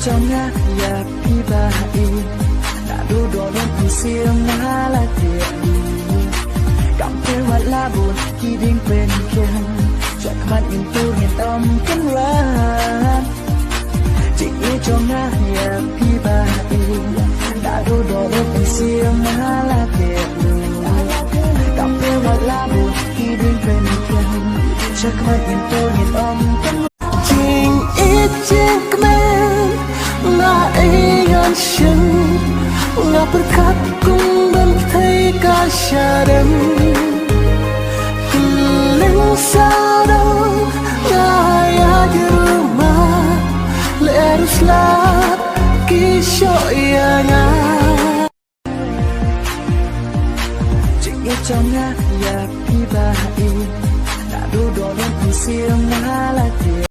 Chongnya ya pibai na du do don siang na la tie cảm thấy hoạt la buồn khi đinh bên kia chợt mắt nhìn tôi nhìn tâm cánh ra chỉ nghĩ Chongnya ya pibai na du do don siang na la tie cảm thấy hoạt la buồn khi đinh bên kia chợt mắt nhìn tôi nhìn tâm cánh Jing ít jing kemen nga ingan shin nga berkat kung bantai kasyaran keling sadang nga ya di rumah lerus lap kisyo yana Chingnya Chongnya ya pibai na du do don siang na la tie